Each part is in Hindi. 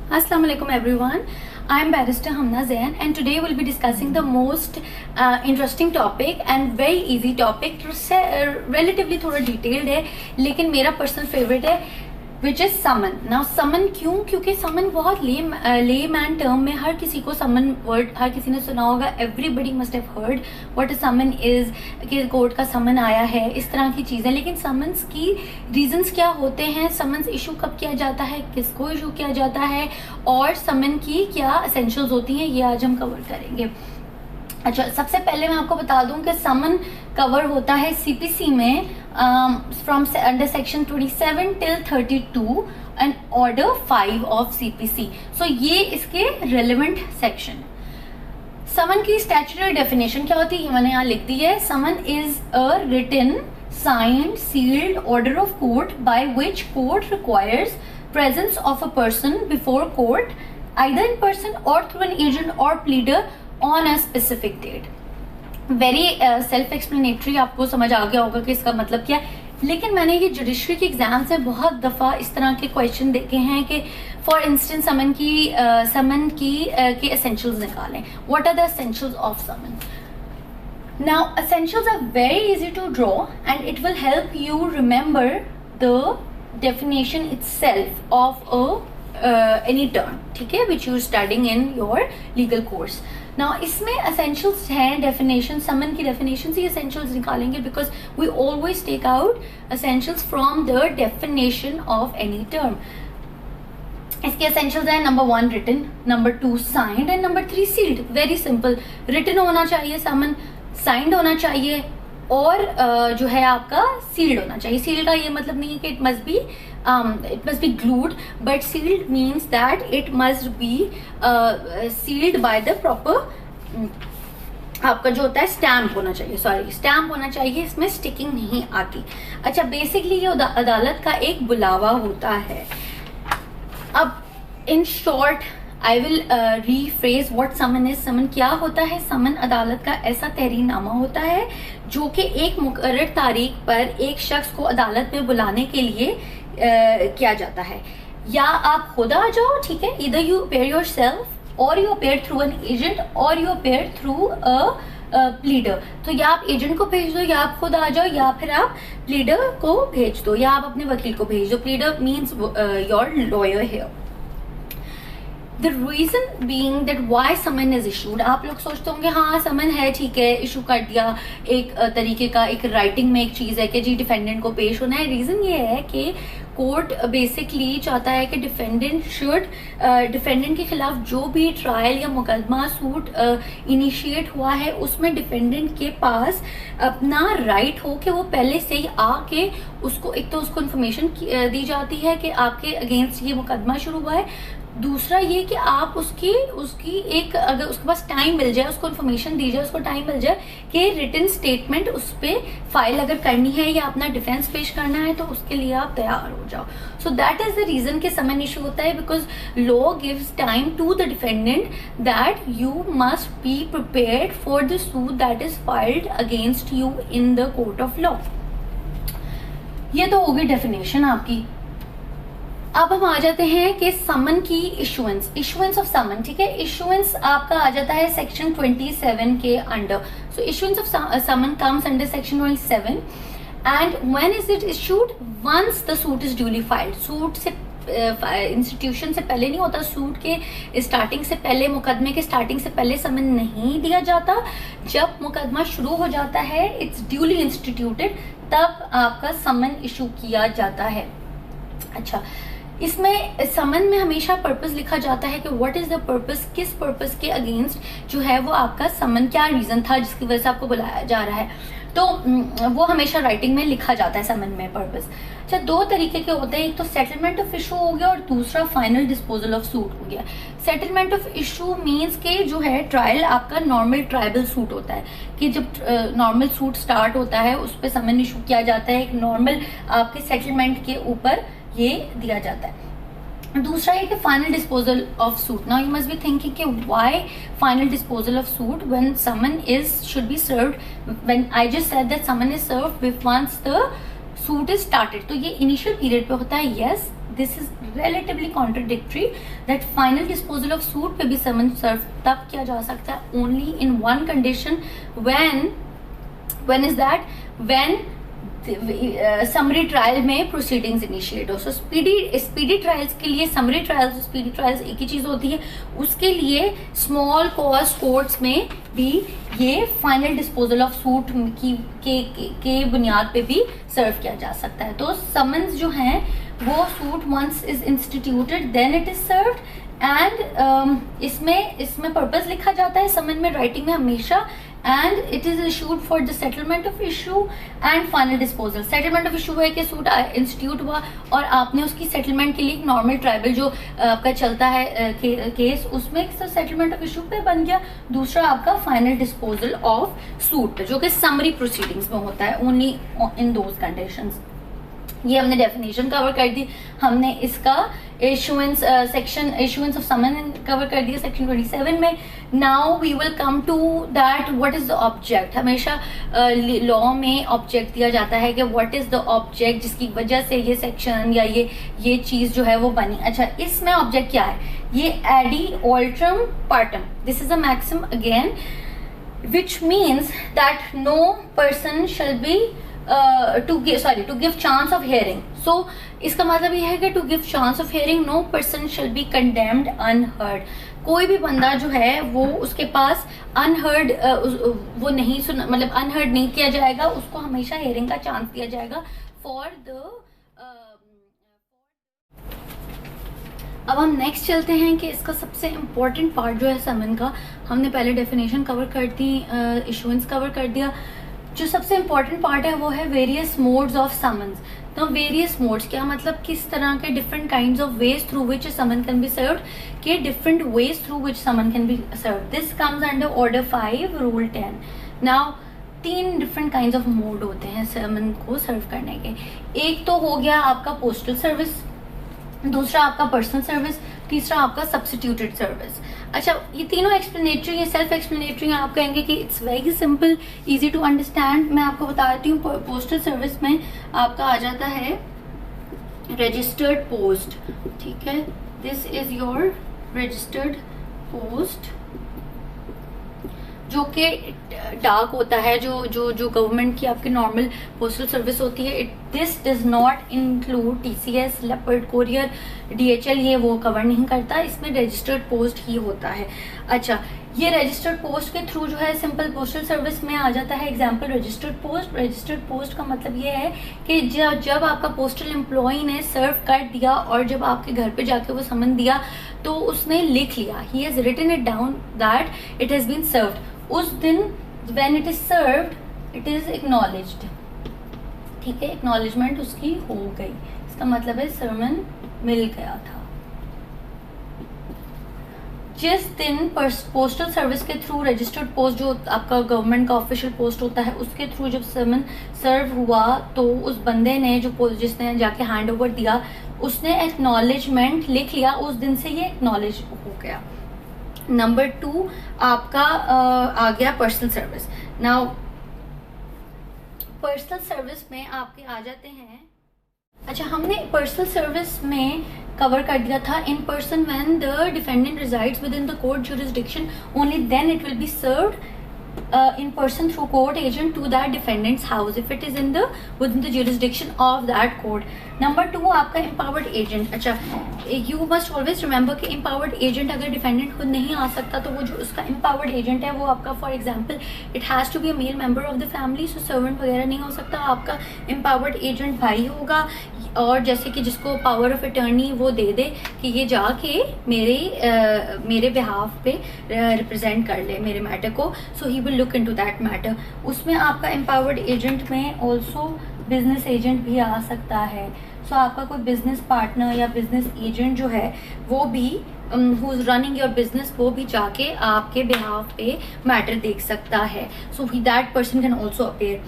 Assalamu alaikum everyone. I am Barrister Hamna Zain and today we'll be discussing the most interesting topic and very easy topic. Relatively थोड़ा detailed है लेकिन मेरा personal favorite है which is summon. Now summon क्यों? क्योंकि summon बहुत layman term में हर किसी को summon word हर किसी ने सुना होगा. Everybody must have heard what a summon is कि कोर्ट का summon आया है, इस तरह की चीज़ें. लेकिन summons की reasons क्या होते हैं, summons issue कब किया जाता है, किसको issue किया जाता है और summon की क्या essentials होती हैं, ये आज हम cover करेंगे. अच्छा, सबसे पहले मैं आपको बता दूं कि समन कवर होता है सीपीसी में from under section 27 till 32 and order 5 of CPC. So ये इसके रेलेवेंट सेक्शन. समन की स्टैट्यूटरी डेफिनेशन क्या होती है मैंने यहाँ लिख दी है. Summon is a written signed sealed order of court by which court requires presence of a person before court either in person or through an agent or pleader on a specific date. Very self explanatory, आपको समझ आ गया होगा कि इसका मतलब क्या है. लेकिन मैंने ये जुडिशरी के एग्जाम से बहुत दफ़ा इस तरह के क्वेश्चन देखे हैं कि फॉर इंस्टेंस समन की के एसेंशियल्स निकालें. What are the essentials of summon? Now essentials are very easy to draw and it will help you remember the definition itself of any term, ठीक है, which you are studying in your legal course. Now इसमें essentials हैं definition. summon की definition से essentials निकालेंगे because we always take out essentials from the definition of any term. इसके essentials हैं number 1 written, number 2 signed and number 3 sealed. Very simple. written होना चाहिए summon, signed होना चाहिए और जो है आपका सील्ड होना चाहिए. सील्ड का ये मतलब नहीं है कि it must be glued, but sealed means that it must be sealed by the proper, आपका जो होता है स्टैम्प होना चाहिए. सॉरी, स्टैम्प होना चाहिए, इसमें स्टिकिंग नहीं आती. अच्छा, बेसिकली ये अदालत का एक बुलावा होता है. अब in short I will rephrase what summon is. Summon क्या होता है? समन अदालत का ऐसा तहरीरनामा होता है जो कि एक मुकर्रर तारीख पर एक शख्स को अदालत में बुलाने के लिए किया जाता है. या आप खुद आ जाओ, ठीक है, इधर यू अपेयर योरसेल्फ और you appear through an agent और you appear through a pleader. तो या आप एजेंट को भेज दो या आप खुद आ जाओ या फिर आप प्लीडर को भेज दो या आप अपने वकील को भेज दो. Pleader means your lawyer here. The reason being that why summon is issued. आप लोग सोचते होंगे हाँ समन है, ठीक है, इशू कर दिया, एक तरीके का एक राइटिंग में एक चीज़ है कि जी डिफेंडेंट को पेश होना है. रीज़न ये है कि कोर्ट बेसिकली चाहता है कि डिफेंडेंट के खिलाफ जो भी ट्रायल या मुकदमा सूट इनिशिएट हुआ है उसमें डिफेंडेंट के पास अपना राइट हो कि वो पहले से ही आके उसको एक तो उसको इन्फॉर्मेशन दी जाती है कि आपके अगेंस्ट ये मुकदमा शुरू हुआ है. दूसरा ये कि आप उसकी एक अगर उसके पास टाइम मिल जाए, उसको इन्फॉर्मेशन दी जाए, उसको टाइम मिल जाए कि रिटन स्टेटमेंट उस पर फाइल अगर करनी है या अपना डिफेंस पेश करना है तो उसके लिए आप तैयार हो जाओ. So that is the reason कि समन इशू होता है because law gives time to the defendant that you must be prepared for the suit that is filed against you in the court of law. ये तो होगी डेफिनेशन आपकी. अब हम आ जाते हैं कि समन की इशुएंस ऑफ समन, ठीक है. इशुएंस आपका आ जाता है सेक्शन 27 के under. So issuance of summon comes under section 27 and when is it issued? Once the suit is duly filed. Suit से इंस्टीट्यूशन से पहले नहीं होता, सूट के स्टार्टिंग से पहले, मुकदमे के स्टार्टिंग से पहले समन नहीं दिया जाता. जब मुकदमा शुरू हो जाता है, इट्स ड्यूली इंस्टीट्यूटेड, तब आपका समन इशू किया जाता है. अच्छा, इसमें समन में हमेशा पर्पस लिखा जाता है कि व्हाट इज द पर्पस, किस पर्पस के अगेंस्ट जो है वो आपका समन, क्या रीजन था जिसकी वजह से आपको बुलाया जा रहा है. तो वो हमेशा राइटिंग में लिखा जाता है समन में पर्पस. अच्छा, दो तरीके के होते हैं, एक तो सेटलमेंट ऑफ इशू हो गया और दूसरा फाइनल डिस्पोजल ऑफ सूट हो गया. सेटलमेंट ऑफ इशू मीन्स के जो है ट्रायल आपका नॉर्मल ट्राइबल सूट होता है कि जब नॉर्मल सूट स्टार्ट होता है उस पर समन इशू किया जाता है, एक नॉर्मल आपके सेटलमेंट के ऊपर ये दिया जाता है. दूसरा है कि final disposal of suit. Now you must be thinking कि why final disposal of suit when summon is should be served, when I just said that summon is served once the suit is started. तो ये इनिशियल पीरियड पे होता है, yes, this is relatively contradictory that final disposal of suit पे भी समन सर्व तब किया जा सकता है only in one condition, when is that, when summary trial में प्रोसीडिंग्स इनिशिएट हो. सो स्पीडी ट्रायल्स के लिए समरी ट्रायल्स स्पीडी ट्रायल्स एक ही चीज होती है. उसके लिए स्मॉल कॉज कोर्ट्स में भी ये फाइनल डिस्पोजल ऑफ सूट के बुनियाद पे भी सर्व किया जा सकता है. तो समन्स जो हैं वो suit once is instituted then it is served, and इसमें पर्पस लिखा जाता है समन में, राइटिंग में हमेशा, and it is issued for the settlement of issue and final disposal. Settlement of issue है कि सूट इंस्टीट्यूट हुआ और आपने उसकी सेटलमेंट के लिए एक नॉर्मल ट्राइबल जो आपका चलता है केस, उसमें एक सेटलमेंट ऑफ इशू पे बन गया. दूसरा आपका फाइनल डिस्पोजल ऑफ सूट जो कि समरी प्रोसीडिंग्स में होता है, ओनली इन दोज कंडीशंस. ये हमने डेफिनेशन कवर कर दी. हमने इसका issuance section issuance of summon cover कर दिया सेक्शन 27 में. Now we will come to that what is the object. हमेशा लॉ में ऑब्जेक्ट दिया जाता है कि व्हाट इज द ऑब्जेक्ट जिसकी वजह से ये सेक्शन या ये चीज जो है वो बनी. अच्छा, इसमें ऑब्जेक्ट क्या है? ये audi alteram partem. This is a maxim again which means that no person shall be to give chance of hearing. So इसका मतलब ये है कि to give chance of hearing no person shall be condemned unheard. कोई भी बंदा जो है वो उसके पास अनहर्ड वो नहीं सुना, मतलब अनहर्ड नहीं किया जाएगा, उसको हमेशा हेयरिंग का चांस दिया जाएगा फॉर द. अब हम नेक्स्ट चलते हैं कि इसका सबसे इम्पोर्टेंट पार्ट जो है समन का. हमने पहले डेफिनेशन कवर कर दी, इशुएंस कवर कर दिया. जो सबसे इम्पोर्टेंट पार्ट है वो है वेरियस मोड्स ऑफ समन्स. तो वेरियस मोड्स क्या मतलब, किस तरह के different kinds of ways through which summon can be served, के different ways through which summon can be served. This comes under order 5 rule 10. Now 3 different kinds of mode होते हैं समन को सर्व करने के. एक तो हो गया आपका पोस्टल सर्विस, दूसरा आपका पर्सनल सर्विस, तीसरा आपका सब्स्टिट्यूटेड सर्विस. अच्छा, ये तीनों एक्सप्लेनेटरी है, सेल्फ एक्सप्लेनेटरी है. आप कहेंगे कि it's very simple, easy to understand. मैं आपको बता देती हूँ. पोस्टल सर्विस में आपका आ जाता है रजिस्टर्ड पोस्ट. ठीक है, this is your registered post जो कि डाक होता है, जो गवर्नमेंट की आपकी नॉर्मल पोस्टल सर्विस होती है. This does not include TCS, leopard courier, DHL, ये वो कवर नहीं करता. इसमें रजिस्टर्ड पोस्ट ही होता है. अच्छा, ये रजिस्टर्ड पोस्ट के थ्रू जो है सिंपल पोस्टल सर्विस में आ जाता है. Example registered post. Registered post का मतलब ये है कि जब आपका पोस्टल एम्प्लॉय ने सर्व कर दिया और जब आपके घर पे जाके वो समन दिया तो उसने लिख लिया, he has written it down that it has been served. उस दिन when it is served it is acknowledged. ठीक है, एक्नॉलेजमेंट उसकी हो गई. इसका मतलब है समन मिल गया था. जिस दिन पोस्टल सर्विस के थ्रू रजिस्टर्ड पोस्ट जो आपका गवर्नमेंट का ऑफिशियल पोस्ट होता है उसके थ्रू जब समन सर्व हुआ तो उस बंदे ने जिसने जाके हैंड ओवर दिया उसने एक्नॉलेजमेंट लिख लिया. उस दिन से ये एक्नॉलेज हो गया. नंबर 2 आपका आ गया personal service. Now personal service में आपके आ जाते हैं. अच्छा, हमने पर्सनल सर्विस में कवर कर दिया था in person when the defendant resides within the court jurisdiction, only then it will be served in person through court agent to that defendant's house if it is within the jurisdiction of that court. Number 2 आपका empowered agent. अच्छा, you must always remember कि empowered agent अगर defendant खुद नहीं आ सकता तो वो जो उसका empowered agent है वो आपका for example it has to be a male member of the family, so servant वगैरह नहीं हो सकता. आपका empowered agent भाई होगा और जैसे कि जिसको पावर ऑफ अटर्नी वो दे दे कि ये जाके मेरे बिहाफ पे रिप्रेजेंट कर ले मेरे मैटर को, so he will look into that matter. उसमें आपका एम्पावर्ड एजेंट में ऑल्सो बिजनेस एजेंट भी आ सकता है. सो आपका कोई बिजनेस पार्टनर या बिजनेस एजेंट जो है वो भी who is running your business वो भी जाके आपके बिहाफ पे मैटर देख सकता है. So that person can also appear.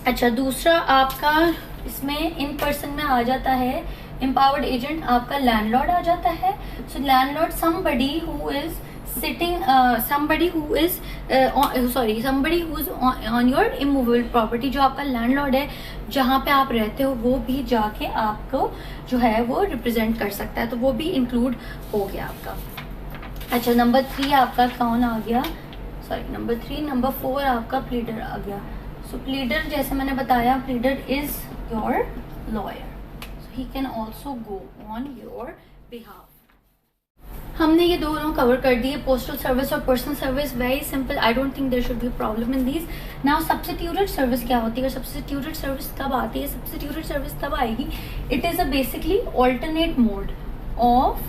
अच्छा, दूसरा आपका इसमें इन पर्सन में आ जाता है एम्पावर्ड एजेंट आपका लैंडलॉर्ड आ जाता है. So landlord somebody who is sitting somebody who is somebody who is on your immovable property, जो आपका लैंडलॉर्ड है, जहाँ पे आप रहते हो, वो भी जाके आपको जो है वो रिप्रेजेंट कर सकता है, तो वो भी इंक्लूड हो गया आपका। अच्छा, नंबर 3 आपका कौन आ गया, सॉरी नंबर 3, नंबर 4 आपका प्लीडर आ गया। सो प्लीडर जैसे मैंने बताया, pleader is your lawyer, so he can also go on your behalf. हमने ये दोनों कवर कर दिए, पोस्टल सर्विस और personal service, very simple, I don't think there should be problem in these. Now substituted service क्या होती है, सब्स्टिट्यूटेड सर्विस कब आती है, सब्स्टिट्यूटेड सर्विस तब आएगी, it is a basically alternate mode of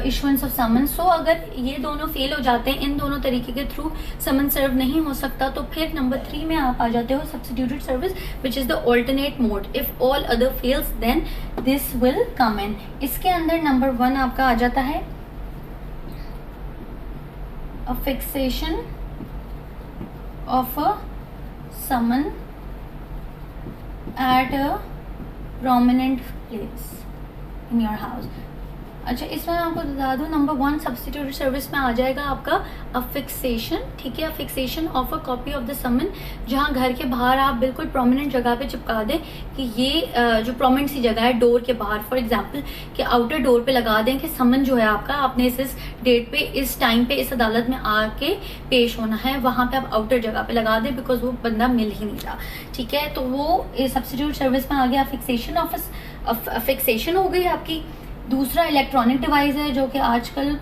issuance of summon. So अगर ये दोनों फेल हो जाते हैं, इन दोनों तरीके के थ्रू समन सर्व नहीं हो सकता, तो फिर नंबर 3 में आप आ जाते हो substituted service, which is the alternate mode. If all other fails then this will come in. इसके अंदर नंबर 1 आपका आ जाता है a fixation of a summon at a prominent place in your house. अच्छा, इसमें आपको बता दूँ, नंबर 1 सब्स्टिट्यूटेड सर्विस में आ जाएगा आपका अफिक्सेशन, ठीक है, affixation of a copy of the summon, जहाँ घर के बाहर आप बिल्कुल प्रोमिनेंट जगह पे चिपका दें कि ये जो प्रोमिनेंट सी जगह है डोर के बाहर, फॉर एग्जांपल कि आउटर डोर पे लगा दें कि समन जो है आपका, आपने इस डेट पे, इस टाइम पे, इस अदालत में आके पेश होना है, वहाँ पे आप आउटर जगह पे लगा दें, बिकॉज वो बंदा मिल ही नहीं रहा, ठीक है, तो वो सब्स्टिट्यूट सर्विस में आ गया फिक्सेशन ऑफ फिक्सेशन हो गई आपकी। दूसरा इलेक्ट्रॉनिक डिवाइस है, जो कि आजकल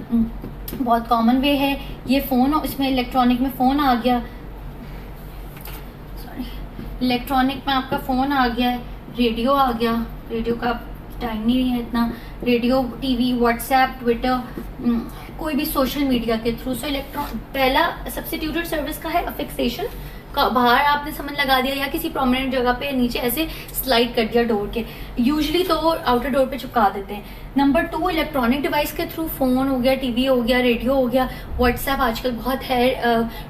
बहुत कॉमन वे है, ये फ़ोन, इसमें इलेक्ट्रॉनिक में फ़ोन आ गया, सॉरी इलेक्ट्रॉनिक में आपका फ़ोन आ गया है, रेडियो आ गया, रेडियो का टाइम नहीं है इतना, रेडियो, टीवी, व्हाट्सएप, ट्विटर, कोई भी सोशल मीडिया के थ्रू। सो पहला सब्स्टिट्यूटेड सर्विस का है अफिक्सेशन, का बाहर आपने समन लगा दिया या किसी प्रोमिनेंट जगह पे नीचे ऐसे स्लाइड कर दिया डोर के, यूजुअली तो आउटर डोर पे चिपका देते हैं। नंबर 2 इलेक्ट्रॉनिक डिवाइस के थ्रू, फोन हो गया, टीवी हो गया, रेडियो हो गया, व्हाट्सएप आजकल बहुत है,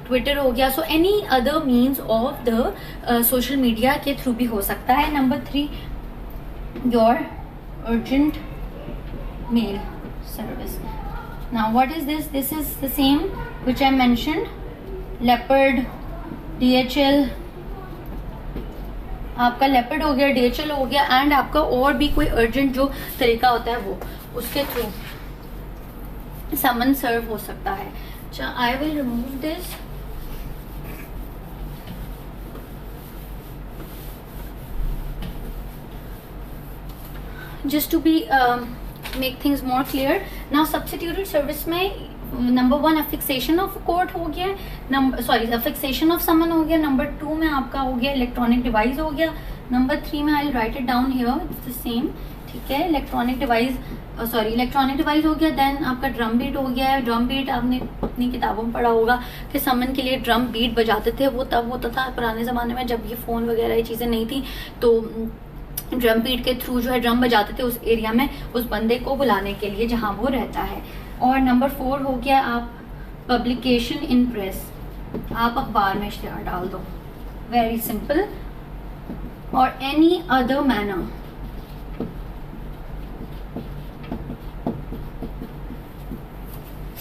ट्विटर हो गया, so any other means of the social media के थ्रू भी हो सकता है। Number 3 your urgent mail service. Now what is this, this is the same which I mentioned, Leopard, DHL, आपका लेपर्ड हो गया, DHL हो गया, एंड आपका और भी कोई अर्जेंट जो तरीका होता है वो, उसके थ्रू समन सर्व हो सकता है। अच्छा, I will remove this, just to be make things more clear. Now substituted service में नंबर 1 अफिक्सेशन ऑफ कोर्ट हो गया, नंबर सॉरी अफिक्सेशन ऑफ समन हो गया, नंबर 2 में आपका हो गया इलेक्ट्रॉनिक डिवाइस हो गया, नंबर 3 में I write it down here, it's the same, ठीक है, electronic device, sorry electronic device हो गया। देन आपका ड्रम बीट हो गया है, ड्रम बीट आपने अपनी किताबों में पढ़ा होगा कि समन के लिए ड्रम बीट बजाते थे, वो तब होता था पुराने ज़माने में जब ये फ़ोन वगैरह ये चीज़ें नहीं थी, तो ड्रम बीट के थ्रू जो है ड्रम बजाते थे उस एरिया में उस बंदे को बुलाने के लिए जहाँ वो रहता है। और नंबर 4 हो गया आप पब्लिकेशन इन प्रेस, आप अखबार में इश्तिहार डाल दो, वेरी सिंपल। और any other manner,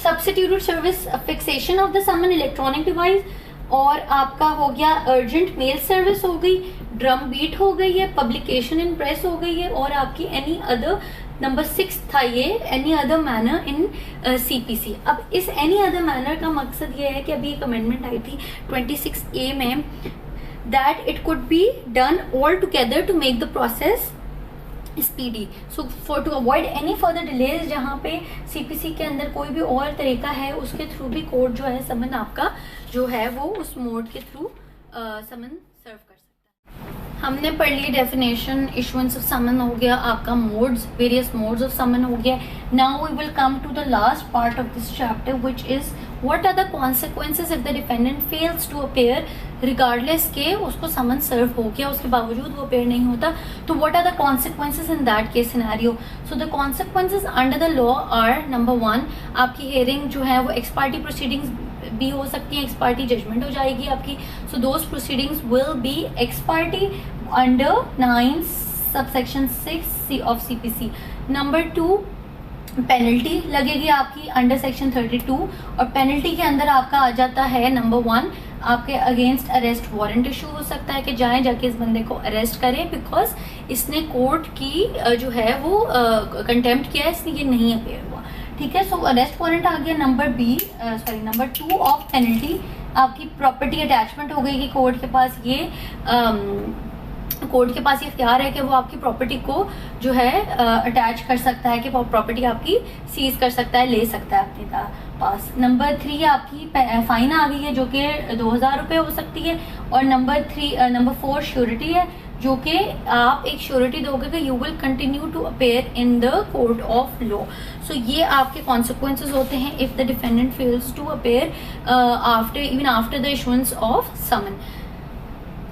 substituted service, fixation of the summon, electronic device, और आपका हो गया अर्जेंट मेल सर्विस हो गई, ड्रम बीट हो गई है, पब्लिकेशन इन प्रेस हो गई है, और आपकी एनी अदर, नंबर 6 था ये, any other manner in CPC। अब इस एनी अदर मैनर का मकसद ये है कि अभी एक अमेंडमेंट आई थी 26A में, that it could be done all together to make the process speedy. So for to avoid any further delays, जहाँ पे CPC के अंदर कोई भी और तरीका है उसके थ्रू भी कोर्ट जो है समन आपका जो है वो उस मोड के थ्रू समन सर्व कर सकता है। हमने पढ़ ली डेफिनेशन, इशुएंस ऑफ समन हो गया, आपका modes, various modes of summon हो गया। Now we will come to the last part of this chapter which is what are the consequences if the defendant fails to appear, regardless के उसको समन सर्व हो गया, उसके बावजूद वो अपीयर नहीं होता, तो what are the consequences in that case scenario. So the consequences under the law are, number 1 आपकी हियरिंग जो है वो एक्स पार्टी प्रोसीडिंग्स भी हो सकती है, एक्स पार्टी जजमेंट हो जाएगी आपकी, so those proceedings will be x party under 9 subsection 6 of CPC। Number 2 penalty लगेगी आपकी अंडर सेक्शन 32, और पेनल्टी के अंदर आपका आ जाता है नंबर 1, आपके अगेंस्ट अरेस्ट वारंट इशू हो सकता है कि जाके इस बंदे को अरेस्ट करें बिकॉज इसने कोर्ट की जो है वो कंटेम्प्ट किया है, इसलिए ये नहीं अपेयर हुआ। ठीक है, सो अरेस्ट वारंट आ गया। नंबर 2 ऑफ पेनल्टी, आपकी प्रॉपर्टी अटैचमेंट हो गई कि कोर्ट के पास ये इख्तियार है कि वो आपकी प्रॉपर्टी को जो है अटैच कर सकता है, कि प्रॉपर्टी आपकी सीज कर सकता है, ले सकता है अपने पास। नंबर 3 आपकी फाइन आ गई है जो कि 2000 रुपये हो सकती है। और नंबर 4 श्योरिटी है, जो कि आप एक श्योरिटी दोगे कि you will continue to appear in the court of law. So ये आपके कॉन्सिक्वेंसेज होते हैं if the defendant fails to appear after the issuance of summon.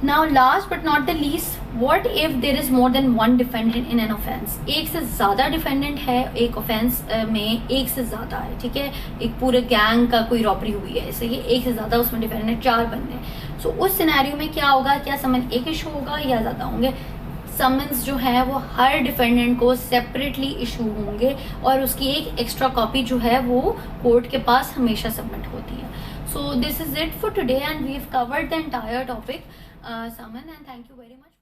Now last but not the least, what if there is more than one defendant in an offense? एक से ज़्यादा डिफेंडेंट है एक ऑफेंस में, एक से ज़्यादा है, ठीक है, एक पूरे गैंग का कोई रॉबरी हुई है, इसलिए एक से ज़्यादा उसमें डिफेंडेंट 4 बंदे हैं। सो उस सिनेरियो में क्या होगा, क्या समन एक इशू होगा या ज़्यादा होंगे? समन्स जो है वो हर डिफेंडेंट को सेपरेटली इशू होंगे और उसकी एक एक्स्ट्रा कॉपी जो है वो कोर्ट के पास हमेशा सबमिट होती है। So this is it for today and we have covered the entire topic summon, and thank you very much.